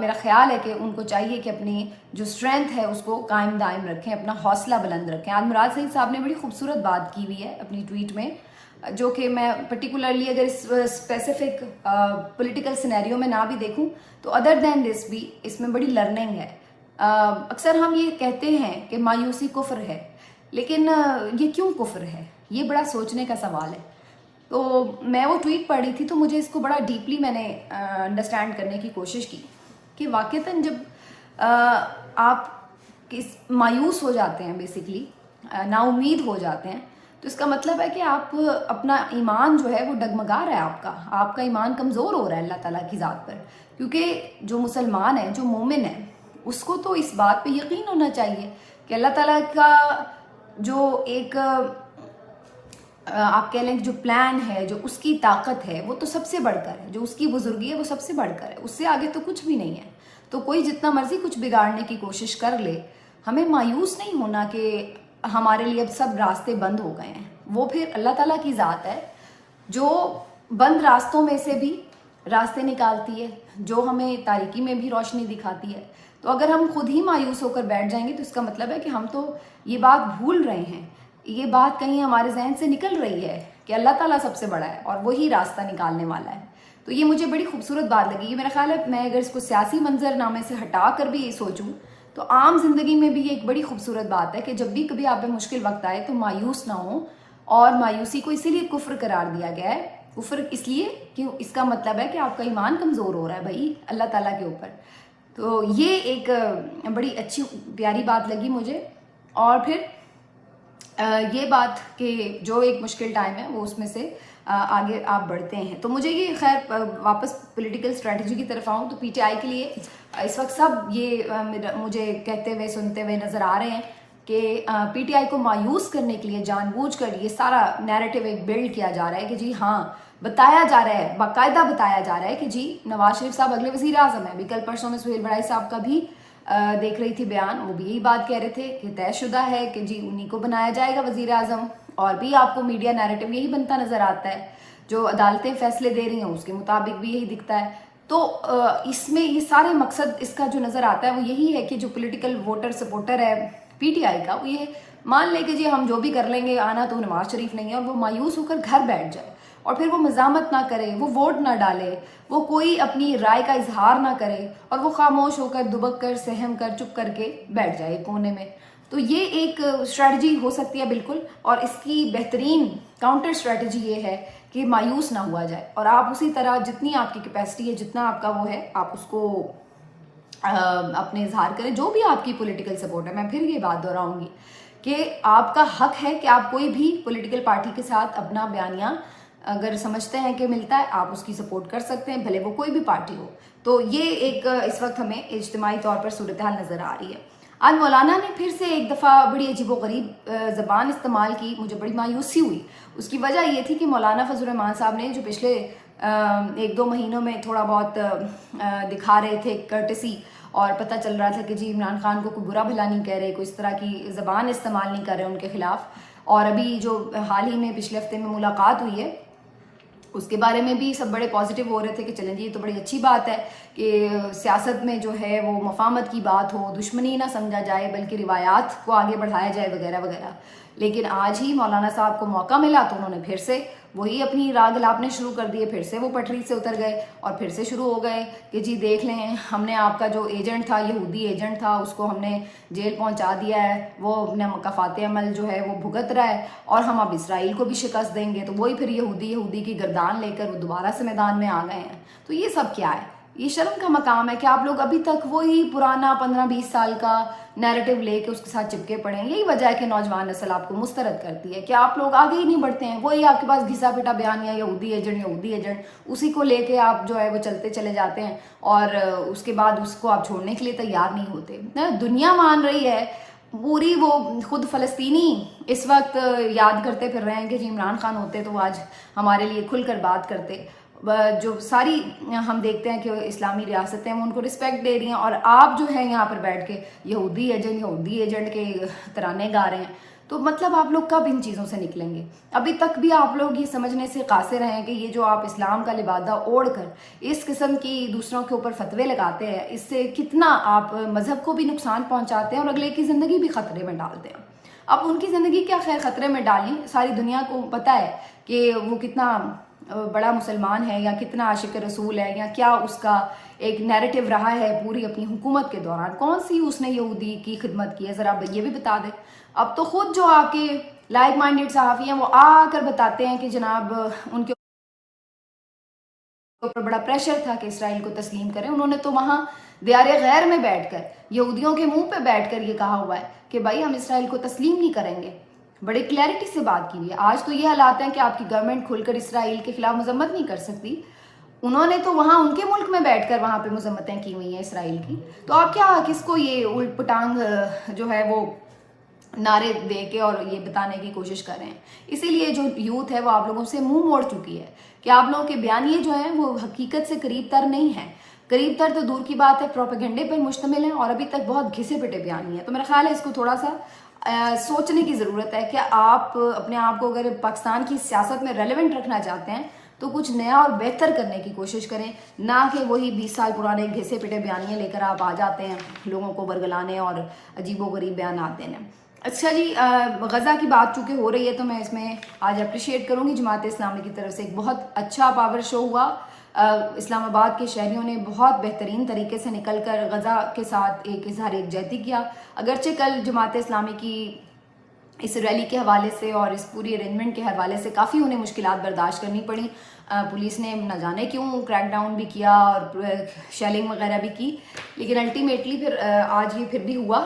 میرا خیال ہے کہ ان کو چاہیے کہ اپنی جو اسٹرینتھ ہے اس کو قائم دائم رکھیں، اپنا حوصلہ بلند رکھیں. آج مراد سعید صاحب نے بڑی خوبصورت بات کی ہوئی ہے اپنی ٹویٹ میں، جو کہ میں پرٹیکولرلی اگر اس اسپیسیفک پولیٹیکل سینیریو میں نہ بھی دیکھوں تو ادر دین دس بھی اس میں بڑی لرننگ ہے. اکثر ہم یہ کہتے ہیں کہ مایوسی کفر ہے، لیکن یہ کیوں کفر ہے؟ یہ بڑا سوچنے کا سوال ہے. تو میں وہ ٹویٹ پڑھ رہی تھی تو مجھے اس کو بڑا ڈیپلی میں نے انڈرسٹینڈ کرنے کی کوشش کی کہ واقعتاً جب آپ مایوس ہو جاتے ہیں، بیسکلی نا امید ہو جاتے ہیں، تو اس کا مطلب ہے کہ آپ اپنا ایمان جو ہے وہ ڈگمگا رہا ہے، آپ کا ایمان کمزور ہو رہا ہے اللہ تعالیٰ کی ذات پر. کیونکہ جو مسلمان ہے، جو مومن ہے، اس کو تو اس بات پہ یقین ہونا چاہیے کہ اللہ تعالیٰ کا جو ایک آپ کہہ لیں جو پلان ہے، جو اس کی طاقت ہے، وہ تو سب سے بڑھ کر ہے، جو اس کی بزرگی ہے وہ سب سے بڑھ کر ہے، اس سے آگے تو کچھ بھی نہیں ہے. تو کوئی جتنا مرضی کچھ بگاڑنے کی کوشش کر لے، ہمیں مایوس نہیں ہونا کہ ہمارے لیے اب سب راستے بند ہو گئے ہیں. وہ پھر اللہ تعالیٰ کی ذات ہے جو بند راستوں میں سے بھی راستے نکالتی ہے، جو ہمیں تاریکی میں بھی روشنی دکھاتی ہے. تو اگر ہم خود ہی مایوس ہو کر بیٹھ جائیں گے تو اس کا مطلب ہے کہ ہم تو یہ بات بھول رہے ہیں، یہ بات کہیں ہمارے ذہن سے نکل رہی ہے کہ اللہ تعالیٰ سب سے بڑا ہے اور وہی راستہ نکالنے والا ہے. تو یہ مجھے بڑی خوبصورت بات لگی. یہ میرا خیال ہے میں اگر اس کو سیاسی منظر نامے سے ہٹا کر بھی یہ سوچوں تو عام زندگی میں بھی یہ ایک بڑی خوبصورت بات ہے کہ جب بھی کبھی آپ پہ مشکل وقت آئے تو مایوس نہ ہوں. اور مایوسی کو اسی لیے کفر قرار دیا گیا ہے. کفر اس لیے کہ اس کا مطلب ہے کہ آپ کا ایمان کمزور ہو رہا ہے بھائی اللہ تعالیٰ کے اوپر. تو یہ ایک بڑی اچھی پیاری بات لگی مجھے. اور پھر یہ بات کہ جو ایک مشکل ٹائم ہے وہ اس میں سے آگے آپ بڑھتے ہیں. تو مجھے یہ خیر واپس پولیٹیکل اسٹریٹجی کی طرف آؤں تو پی ٹی آئی کے لیے اس وقت سب یہ مجھے کہتے ہوئے سنتے ہوئے نظر آ رہے ہیں کہ پی ٹی آئی کو مایوس کرنے کے لیے جان بوجھ کر یہ سارا نیریٹو ایک بلڈ کیا جا رہا ہے کہ جی ہاں بتایا جا رہا ہے، باقاعدہ بتایا جا رہا ہے کہ جی نواز شریف صاحب اگلے وزیر اعظم ہیں. ابھی کل پرسوں میں سہیل بڑائی صاحب کا بھی دیکھ رہی تھی بیان، وہ بھی یہی بات کہہ رہے تھے کہ طے شدہ ہے کہ جی انہی کو بنایا جائے گا وزیر اعظم. اور بھی آپ کو میڈیا نیریٹو یہی بنتا نظر آتا ہے، جو عدالتیں فیصلے دے رہی ہیں اس کے مطابق بھی یہی دکھتا ہے. تو اس میں یہ سارے مقصد اس کا جو نظر آتا ہے وہ یہی ہے کہ جو پولیٹیکل ووٹر سپورٹر ہے پی ٹی آئی کا، وہ یہ مان لے کہ جی ہم جو بھی کر لیں گے، آنا تو نواز شریف نہیں ہے، اور وہ مایوس ہو کر گھر بیٹھ جائے اور پھر وہ مزاحمت نہ کرے، وہ ووٹ نہ ڈالے، وہ کوئی اپنی رائے کا اظہار نہ کرے اور وہ خاموش ہو کر دبک کر سہم کر چپ کر کے بیٹھ جائے کونے میں. تو یہ ایک اسٹریٹجی ہو سکتی ہے بالکل، اور اس کی بہترین کاؤنٹر اسٹریٹجی یہ ہے کہ مایوس نہ ہوا جائے اور آپ اسی طرح جتنی آپ کی کیپیسٹی ہے، جتنا آپ کا وہ ہے، آپ اس کو اپنے اظہار کریں. جو بھی آپ کی پولیٹیکل سپورٹ ہے، میں پھر یہ بات دہراؤں گی کہ آپ کا حق ہے کہ آپ کوئی بھی پولیٹیکل پارٹی کے ساتھ اپنا بیانیہ اگر سمجھتے ہیں کہ ملتا ہے آپ اس کی سپورٹ کر سکتے ہیں، بھلے وہ کوئی بھی پارٹی ہو. تو یہ ایک اس وقت ہمیں اجتماعی طور پر صورتحال نظر آ رہی ہے. آج مولانا نے پھر سے ایک دفعہ بڑی عجیب و غریب زبان استعمال کی، مجھے بڑی مایوسی ہوئی. اس کی وجہ یہ تھی کہ مولانا فضل الرحمان صاحب نے جو پچھلے 1-2 مہینوں میں تھوڑا بہت دکھا رہے تھے کرٹسی، اور پتہ چل رہا تھا کہ جی عمران خان کو کوئی برا بھلا نہیں کہہ رہے، کوئی اس طرح کی زبان استعمال نہیں کر رہے ان کے خلاف. اور ابھی جو حال ہی میں پچھلے ہفتے میں ملاقات ہوئی ہے اس کے بارے میں بھی سب بڑے پازیٹیو ہو رہے تھے کہ چلیں جی یہ تو بڑی اچھی بات ہے کہ سیاست میں جو ہے وہ مفاہمت کی بات ہو، دشمنی نہ سمجھا جائے بلکہ روایات کو آگے بڑھایا جائے وغیرہ وغیرہ. لیکن آج ہی مولانا صاحب کو موقع ملا تو انہوں نے پھر سے وہی اپنی راگ الاپنے شروع کر دیے، پھر سے وہ پٹری سے اتر گئے اور پھر سے شروع ہو گئے کہ جی دیکھ لیں ہم نے آپ کا جو ایجنٹ تھا، یہودی ایجنٹ تھا، اس کو ہم نے جیل پہنچا دیا ہے، وہ اپنے مکافات عمل جو ہے وہ بھگت رہا ہے، اور ہم اب اسرائیل کو بھی شکست دیں گے. تو وہی پھر یہودی کی گردان لے کر وہ دوبارہ سے میدان میں آ گئے ہیں. تو یہ سب کیا ہے؟ یہ شرم کا مقام ہے کہ آپ لوگ ابھی تک وہی پرانا 15-20 سال کا نیریٹو لے کے اس کے ساتھ چپکے پڑے ہیں. یہی وجہ ہے کہ نوجوان نسل آپ کو مسترد کرتی ہے کہ آپ لوگ آگے ہی نہیں بڑھتے ہیں. وہی آپ کے پاس گھسا پٹا بیانیہ یہودی ایجنٹ اسی کو لے کے آپ جو ہے وہ چلتے چلے جاتے ہیں اور اس کے بعد اس کو آپ چھوڑنے کے لیے تیار نہیں ہوتے. دنیا مان رہی ہے پوری، وہ خود فلسطینی اس وقت یاد کرتے پھر رہے ہیں کہ جی عمران خان ہوتے تو آج ہمارے لیے کھل کر بات کرتے. جو ساری ہم دیکھتے ہیں کہ اسلامی ریاستیں وہ ان کو رسپیکٹ دے رہی ہیں، اور آپ جو ہے یہاں پر بیٹھ کے یہودی ایجنٹ کے ترانے گا رہے ہیں. تو مطلب آپ لوگ کب ان چیزوں سے نکلیں گے؟ ابھی تک بھی آپ لوگ یہ سمجھنے سے قاصر ہیں کہ یہ جو آپ اسلام کا لبادہ اوڑھ کر اس قسم کی دوسروں کے اوپر فتوے لگاتے ہیں، اس سے کتنا آپ مذہب کو بھی نقصان پہنچاتے ہیں اور اگلے کی زندگی بھی خطرے میں ڈالتے ہیں۔ اب ان کی زندگی کیا خیر خطرے میں ڈالیں، ساری دنیا کو پتہ ہے کہ وہ کتنا بڑا مسلمان ہے یا کتنا عاشق رسول ہے، یا کیا اس کا ایک نیریٹو رہا ہے پوری اپنی حکومت کے دوران، کون سی اس نے یہودی کی خدمت کی ہے، ذرا یہ بھی بتا دیں۔ اب تو خود جو آپ کے لائک مائنڈیڈ صحافی ہیں وہ آ کر بتاتے ہیں کہ جناب ان کے اوپر بڑا پریشر تھا کہ اسرائیل کو تسلیم کریں۔ انہوں نے تو وہاں دیار غیر میں بیٹھ کر، یہودیوں کے منہ پہ بیٹھ کر یہ کہا ہوا ہے کہ بھائی ہم اسرائیل کو تسلیم نہیں کریں گے، بڑے کلیئرٹی سے بات کی ہوئی ہے۔ آج تو یہ حالات ہیں کہ آپ کی گورنمنٹ کھل کر اسرائیل کے خلاف مذمت نہیں کر سکتی، انہوں نے تو وہاں ان کے ملک میں بیٹھ کر وہاں پہ مذمتیں کی ہوئی ہیں اسرائیل کی، تو آپ کیا کس کو یہ الٹ پٹانگ جو ہے وہ نعرے دے کے اور یہ بتانے کی کوشش کر رہے ہیں؟ اسی لیے جو یوتھ ہے وہ آپ لوگوں سے منہ موڑ چکی ہے کہ آپ لوگوں کے بیانیے جو ہیں وہ حقیقت سے قریب تر نہیں ہیں، قریب تر تو دور کی بات ہے، پروپیگنڈے پر مشتمل ہیں اور ابھی تک بہت گھسے پٹے بیانیے ہیں۔ تو میرا خیال ہے اس کو تھوڑا سا سوچنے کی ضرورت ہے کہ آپ اپنے آپ کو اگر پاکستان کی سیاست میں ریلیونٹ رکھنا چاہتے ہیں تو کچھ نیا اور بہتر کرنے کی کوشش کریں، نہ کہ وہی 20 سال پرانے گھسے پٹے بیانیے لے کر آپ آ جاتے ہیں لوگوں کو برگلانے اور عجیب و غریب بیانات دینے۔ اچھا جی، غزہ کی بات چونکہ ہو رہی ہے تو میں اس میں آج اپریشیٹ کروں گی جماعت اسلامی کی طرف سے ایک بہت اچھا پاور شو ہوا۔ اسلام آباد کے شہریوں نے بہت بہترین طریقے سے نکل کر غزہ کے ساتھ ایک اظہار یکجہتی کیا۔ اگرچہ کل جماعت اسلامی کی اس ریلی کے حوالے سے اور اس پوری ارینجمنٹ کے حوالے سے کافی انہیں مشکلات برداشت کرنی پڑی، پولیس نے نہ جانے کیوں کریک ڈاؤن بھی کیا اور شیلنگ وغیرہ بھی کی، لیکن الٹیمیٹلی پھر آج یہ پھر بھی ہوا،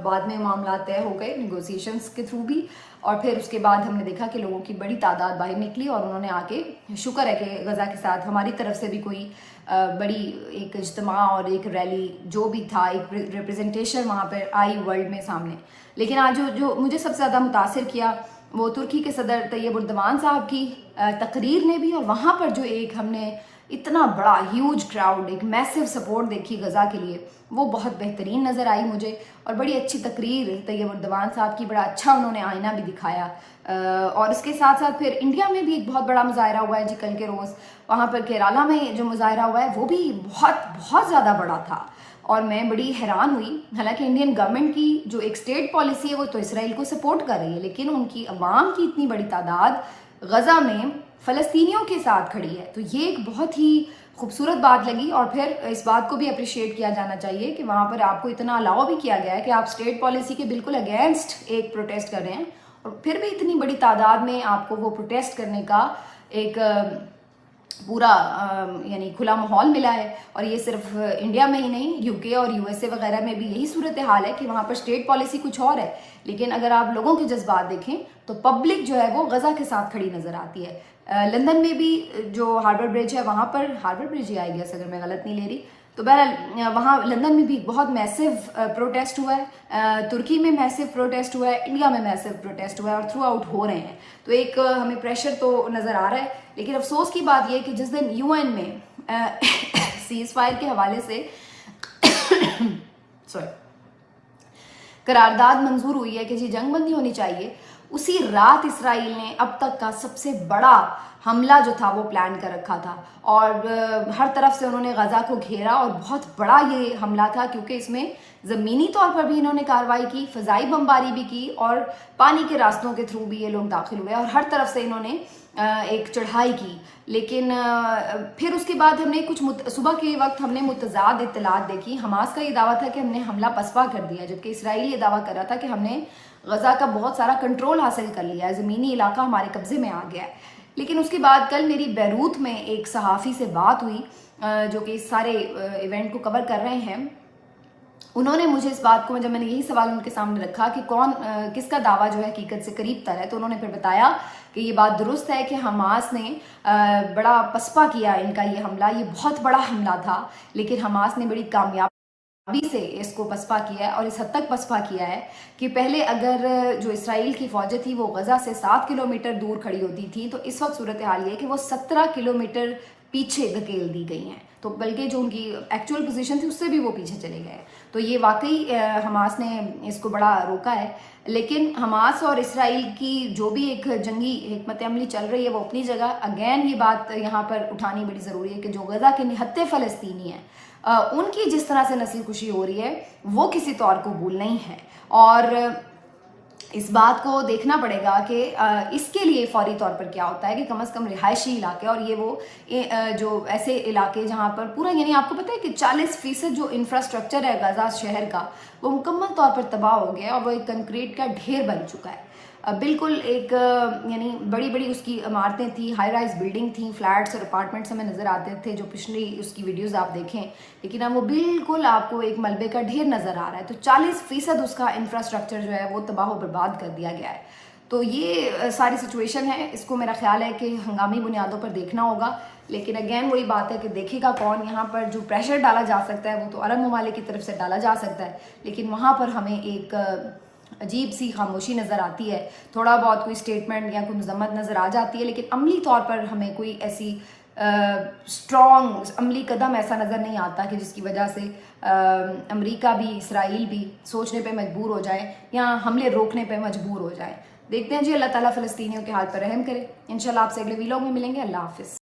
بعد میں معاملات طے ہو گئے نیگوسیشنز کے تھرو بھی، اور پھر اس کے بعد ہم نے دیکھا کہ لوگوں کی بڑی تعداد باہر نکلی اور انہوں نے آ کے، شکر ہے کہ غزہ کے ساتھ ہماری طرف سے بھی کوئی بڑی ایک اجتماع اور ایک ریلی جو بھی تھا، ایک ریپرزنٹیشن وہاں پر آئی ورلڈ میں سامنے۔ لیکن آج جو مجھے سب سے زیادہ متاثر کیا وہ ترکی کے صدر طیب اردوان صاحب کی تقریر نے بھی، اور وہاں پر جو ایک ہم نے اتنا بڑا ہیوج کراؤڈ، ایک میسو سپورٹ دیکھی غزہ کے لیے، وہ بہت بہترین نظر آئی مجھے، اور بڑی اچھی تقریر طیب اردوان صاحب کی، بڑا اچھا انہوں نے آئینہ بھی دکھایا۔ اور اس کے ساتھ ساتھ پھر انڈیا میں بھی ایک بہت بڑا مظاہرہ ہوا ہے جی کل کے روز، وہاں پر کیرالہ میں جو مظاہرہ ہوا ہے وہ بھی بہت بہت زیادہ بڑا تھا، اور میں بڑی حیران ہوئی۔ حالانکہ انڈین گورنمنٹ کی جو ایک اسٹیٹ پالیسی ہے وہ تو اسرائیل کو سپورٹ کر رہی ہے، لیکن ان کی عوام کی اتنی بڑی تعداد غزہ میں فلسطینیوں کے ساتھ کھڑی ہے، تو یہ ایک بہت ہی خوبصورت بات لگی۔ اور پھر اس بات کو بھی اپریشیٹ کیا جانا چاہیے کہ وہاں پر آپ کو اتنا الاؤ بھی کیا گیا ہے کہ آپ اسٹیٹ پالیسی کے بالکل اگینسٹ ایک پروٹیسٹ کر رہے ہیں، اور پھر بھی اتنی بڑی تعداد میں آپ کو وہ پروٹیسٹ کرنے کا ایک پورا یعنی کھلا ماحول ملا ہے۔ اور یہ صرف انڈیا میں ہی نہیں، یو کے اور یو ایس اے وغیرہ میں بھی یہی صورتحال ہے کہ وہاں پر اسٹیٹ پالیسی کچھ اور ہے، لیکن اگر آپ لوگوں کے جذبات دیکھیں تو پبلک جو ہے وہ غزہ کے ساتھ کھڑی نظر آتی ہے۔ لندن میں بھی جو ہاربر برج ہے وہاں پر، harbour bridge he I guess اگر میں غلط نہیں لے رہی، تو بہرحال وہاں لندن میں بھی بہت میسو پروٹیسٹ ہوا ہے، ترکی میں میسو پروٹیسٹ ہوا ہے، انڈیا میں میسو پروٹیسٹ ہوا ہے، اور تھرو آؤٹ ہو رہے ہیں۔ تو ایک ہمیں پریشر تو نظر آ رہا ہے، لیکن افسوس کی بات یہ کہ جس دن یو این میں سیز فائر کے حوالے سے قرارداد منظور ہوئی ہے کہ جی جنگ بندی ہونی چاہیے، اسی رات اسرائیل نے اب تک کا سب سے بڑا حملہ جو تھا وہ پلان کر رکھا تھا، اور ہر طرف سے انہوں نے غزہ کو گھیرا، اور بہت بڑا یہ حملہ تھا کیونکہ اس میں زمینی طور پر بھی انہوں نے کارروائی کی، فضائی بمباری بھی کی، اور پانی کے راستوں کے تھرو بھی یہ لوگ داخل ہوئے، اور ہر طرف سے انہوں نے ایک چڑھائی کی۔ لیکن پھر اس کے بعد ہم نے کچھ صبح کے وقت ہم نے متضاد اطلاعات دیکھی۔ حماس کا یہ دعویٰ تھا کہ ہم نے حملہ پسپا کر دیا، جبکہ اسرائیل یہ دعویٰ کر رہا تھا کہ ہم نے غزہ کا بہت سارا کنٹرول حاصل کر لیا ہے، زمینی علاقہ ہمارے قبضے میں آ گیا ہے۔ لیکن اس کے بعد کل میری بیروت میں ایک صحافی سے بات ہوئی جو کہ اس سارے ایونٹ کو کور کر رہے ہیں، انہوں نے مجھے اس بات کو، جب میں نے یہی سوال ان کے سامنے رکھا کہ کس کا دعویٰ جو ہے حقیقت سے قریب تر ہے، تو انہوں نے پھر بتایا کہ یہ بات درست ہے کہ حماس نے بڑا پسپا کیا ان کا یہ حملہ، یہ بہت بڑا حملہ تھا، لیکن حماس نے بڑی کامیابی سے اس کو پسپا کیا ہے، اور اس حد تک پسپا کیا ہے کہ پہلے اگر جو اسرائیل کی فوجیں تھی وہ غزہ سے 7 کلومیٹر دور کھڑی ہوتی تھی، تو اس وقت صورتحال یہ ہے کہ وہ 17 کلومیٹر پیچھے دھکیل دی گئی ہیں۔ تو بلکہ جو ان کی ایکچوئل پوزیشن تھی اس سے بھی وہ پیچھے چلے گئے. تو یہ واقعی حماس نے اس کو بڑا روکا ہے. لیکن حماس اور اسرائیل کی جو بھی ایک جنگی حکمت عملی چل رہی ہے وہ اپنی جگہ. اگین یہ بات یہاں پر اٹھانی بڑی ضروری ہے کہ جو غزہ کے نہتے فلسطینی ہیں ان کی جس طرح سے نسل کشی ہو رہی ہے وہ کسی طور قبول نہیں ہے. اور اس بات کو دیکھنا پڑے گا کہ اس کے لیے فوری طور پر کیا ہوتا ہے کہ کم از کم رہائشی علاقے اور یہ وہ جو ایسے علاقے جہاں پر پورا یعنی آپ کو پتہ ہے کہ 40% جو انفراسٹرکچر ہے غزہ شہر کا وہ مکمل طور پر تباہ ہو گیا اور وہ ایک کنکریٹ کا ڈھیر بن چکا ہے. بالکل ایک یعنی بڑی بڑی اس کی عمارتیں تھیں, ہائی رائز بلڈنگ تھیں, فلیٹس اور اپارٹمنٹس ہمیں نظر آتے تھے جو پچھلی اس کی ویڈیوز آپ دیکھیں, لیکن اب وہ بالکل آپ کو ایک ملبے کا ڈھیر نظر آ رہا ہے. تو 40% اس کا انفراسٹرکچر جو ہے وہ تباہ و برباد کر دیا گیا ہے. تو یہ ساری سچویشن ہے, اس کو میرا خیال ہے کہ ہنگامی بنیادوں پر دیکھنا ہوگا. لیکن اگین وہی بات ہے کہ دیکھے گا کون. یہاں پر جو پریشر ڈالا جا سکتا ہے وہ تو عرب ممالک کی طرف سے ڈالا جا سکتا ہے, لیکن وہاں پر ہمیں ایک عجیب سی خاموشی نظر آتی ہے. تھوڑا بہت کوئی سٹیٹمنٹ یا کوئی مذمت نظر آ جاتی ہے, لیکن عملی طور پر ہمیں کوئی ایسی اسٹرانگ عملی قدم ایسا نظر نہیں آتا کہ جس کی وجہ سے امریکہ بھی اسرائیل بھی سوچنے پہ مجبور ہو جائے یا حملے روکنے پہ مجبور ہو جائے. دیکھتے ہیں جی, اللہ تعالیٰ فلسطینیوں کے حال پر رحم کرے. انشاءاللہ آپ سے اگلے ویلاگ میں ملیں گے. اللہ حافظ.